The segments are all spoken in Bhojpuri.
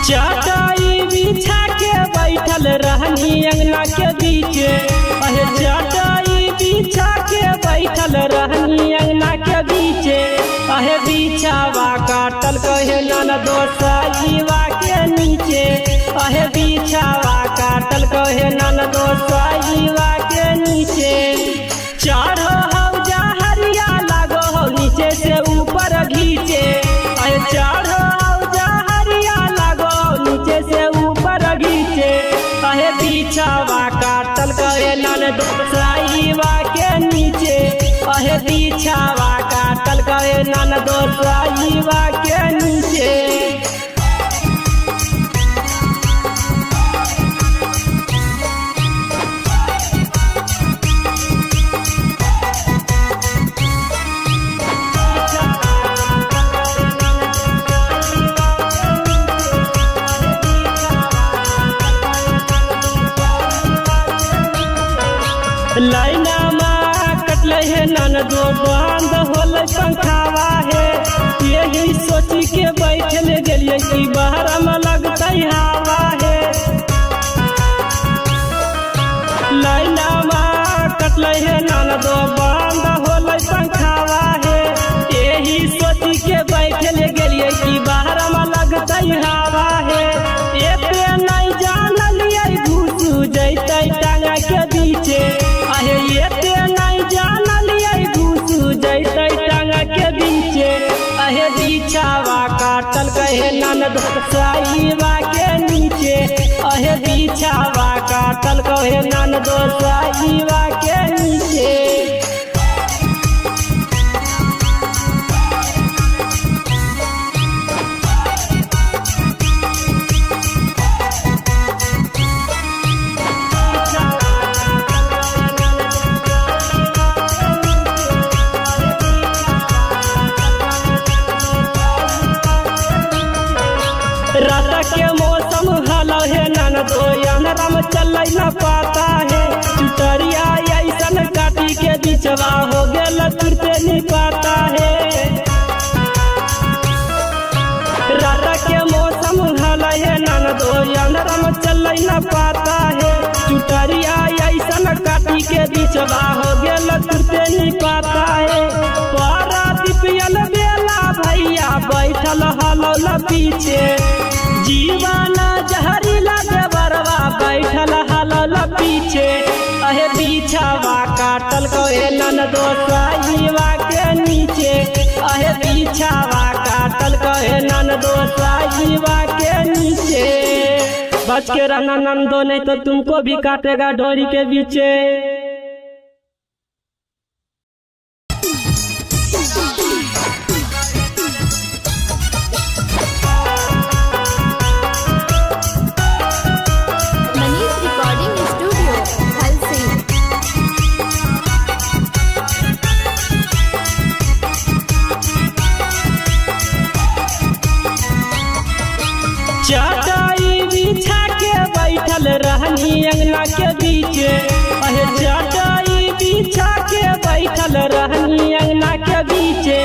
चटाई बिछा के बैठल रहनी अंगना के बीचे, अहे चटाई बिछा के बैठल रहनी अंगना के बीचे, अहे बिछावा काटल कहे ननदो साईवा के नीचे, अहे बिछावा काटल कहे ननदो साईवा के नीचे। चढ़ो हौजा हरिया लागो हो नीचे से ऊपर घीचे, अहे चढ़ो हौजा हरिया लागो नीचे से ऊपर घीचे, अहे बिछावा काटल कहे ननदो साईवा के नीचे, अहे बिछावा काटल कहे ननदो साईवा के नीचे। लाइना माँ कटले है ननदो बंद होल पंखावा है, यही सोची के बैठल गेलिए कि बाहर में लगता हवा है। लाइना माँ कटले है ननदो बंद होल पंखावा है, यही सोची के बैठल गेलिए कि बाहर में लगता हवा है। एते नहीं जानलिए घुस जैते टांगा के बीचे, अहे एते नहीं जानलिए घुस जैते टांगा के बीचे, अहे बिछावा काटल कहे ननदो साईवा के नीचे, अहे बिछावा काटल कहे ननदो साईवा के नीचे। रात के मौसम हलो है ननदो अंधेरा में चल न पाता है, चुटरिया ऐसन काटी के बिछवा हो गेल तुरते नहीं पाता है। रात के मौसम हलो है ननदो अंधेरा में चल न पाता है, चुटरिया ऐसन काटी के बिछवा हो गेल तुरते नहीं पाता है। पारा दिपियल बेला भैया बैठल हलो पीछे, जीवाना जहरीला देवरवा बैठल हलल पीछे, अहे बिछावा काटल कहे ननदो साईवा के नीचे, अहे बिछावा काटल कहे ननदो साईवा के नीचे। बच के रहना ननदो नहीं तो तुमको भी काटेगा डोरी के बीचे। चटाई बिछा के बैठल रहनी अंगना के बीचे, अहे चटाई बिछा के बैठल रहनी अंगना के बीचे,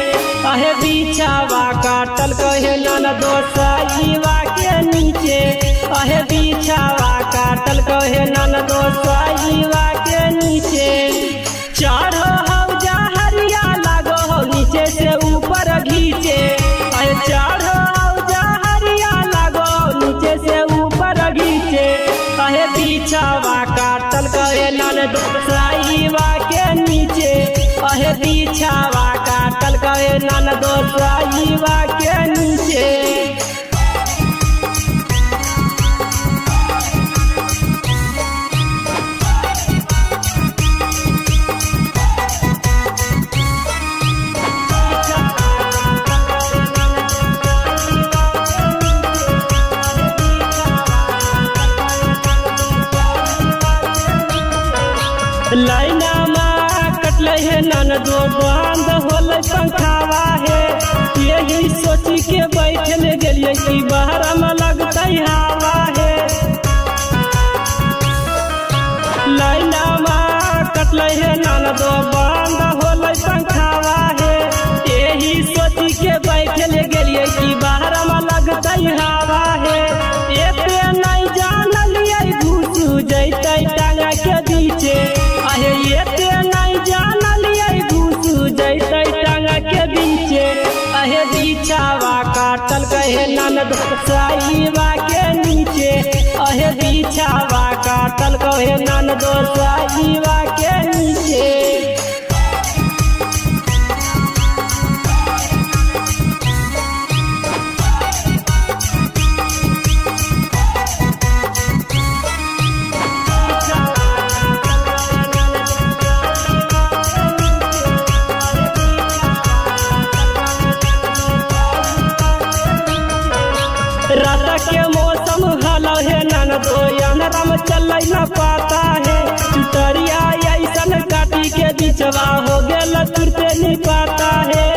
अहे बिछावा काटल कहे ननदो साईवा के नीचे, अहे बिछावा काटल कहे ननदो साईवा के नीचे। चढ़ो हौजा हरिया लागो हो नीचे से ऊपर घीचे, अहे चढ़ो हौजा हरिया लागो नीचे से ऊपर घीचे, अहे बिछावा काटल कहे ननदो साईवा के नीचे, अहे बिछावा काटल कहे ननदो साईवा के नीचे। लाइना माँ कटले है ननदो बंद होल पंखावा है, यही सोची के बैठल गेलिए कि बाहर में लगता हवा है। लाइना माँ कटले है ननदो बंद होल पंखावा है, यही बैठल गेलिए कि बाहर में लगते हवा है एते नहीं जानलिए घुस जैते टांगा के बीचे आहे एते नहीं जानलिए घुस जैते टांगा के बीचे आहे बिछावा काटल कहे ननद साईबा के नीचे आहे बिछावा काटल कहे ननद साईबा के नीचे। रात के मौसम हलो है ननदो अंधेरा में चल न पाता है चुटरिया ऐसन काटी के बिचवा हो गेल तुरते नहीं पाता है।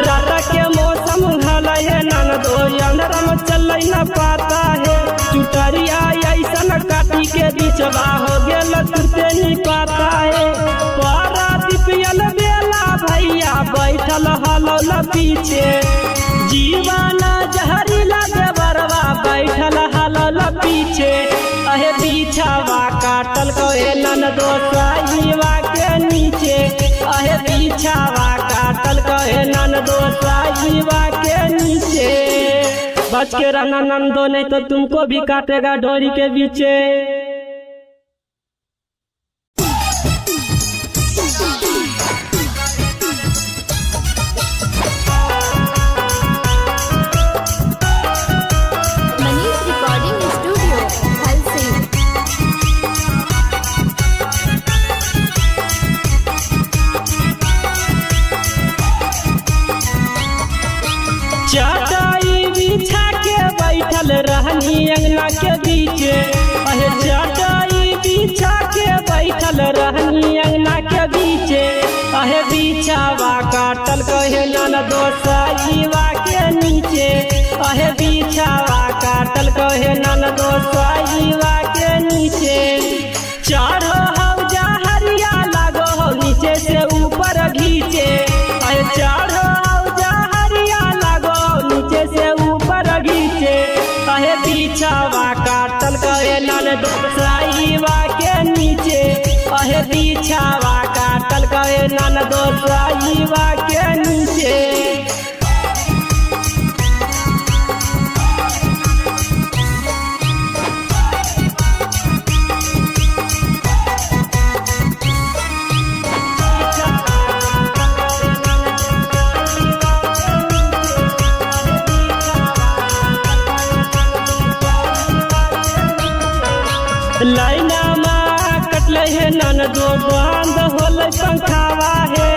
रात के मौसम हलो है ननदो अंधेरा में चल न पाता है चुटरिया ऐसन काटी के बिचवा हो गेल तुरते नहीं पाता है। पारा दिपियल बेला भैया बैठल हलो ल पीछे जीवाना जहरीला देवरवा बैठल हलल पीछे अहे बिछावा काटल कहे ननदो साईबा के नीचे अहे बिछावा काटल कहे ननदो साईबा के नीचे। बच के रहना ननदो नहीं तो तुमको भी काटेगा डोरी के बीचे। चटाई बिछा के बैठल रहनी अंगना के बीचे अहे चटाई बिछा के बैठल रहनी अंगना के बीचे अहे बिछावा काटल कहे ननदो साईबा के नीचे अहे बिछावा काटल कहे ननदो साईबा के नीचे। चढ़ो हौ जहरिया लागो हो नीचे से ऊपर घीचे अहे चढ़ो से ऊपर घीचे अहे बिछावा काटल कहे ननदो साईबा के नीचे अहे बिछावा काटल कहे ननदो साईबा के नीचे। लाइना माँ कटले है ननदो बंद होल पंखावा है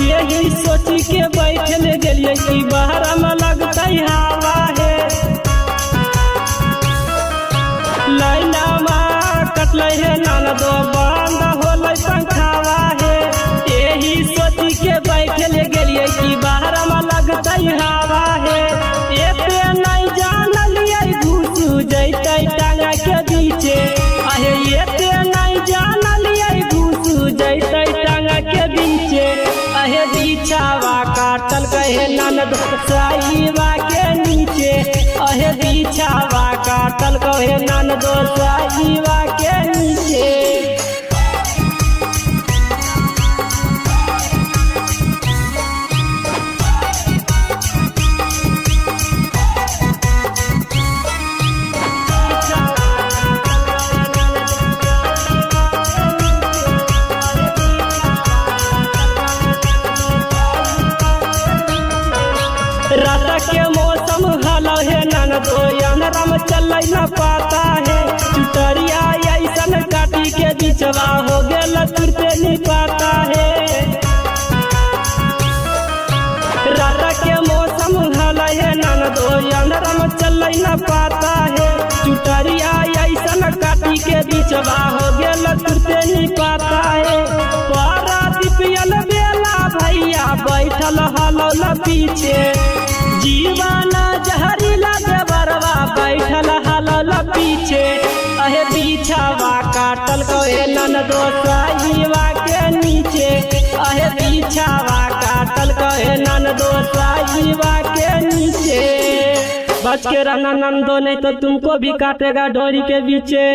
यही सोची के बैठल गेलिए कि बाहर में लगते हवा है। लाइना माँ कटले है ननदो बंद होल पंखावा है यही सोची के बैठल गेलिए कि बाहर में लगते हवा है एते नहीं जानलिए घुस जैते टांगा के बीचे अहे एते नहीं जानलिए घुस जैते टांगा के बीचे अहे बिछावा काटल कहे ननदो साईबा के नीचे अहे बिछावा काटल कहे ननदो साईबा के नीचे। रात के मौसम हलो है ननदो अंधेरा में चल न पाता है चुटरिया ऐसन काटी के बिचवा हो गेल तुरते नहीं पाता है। रात के मौसम हलो है ननदो अंधेरा में चल न पाता है चुटरिया ऐसन काटी के बिचवा हो गेल तुरते नहीं पाता है। पारा दिपियल बेला भैया बैठल हलो ल पीछे जीवाना जहरीला देवरवा बैठल हलल पीछे अहे बिछावा काटल कहे ननदो साईबा के नीचे अहे बिछावा काटल कल कहे नंदो साहिबा के नीचे। बच के रहना नंदो नहीं तो तुमको भी काटेगा डोरी के बीचे।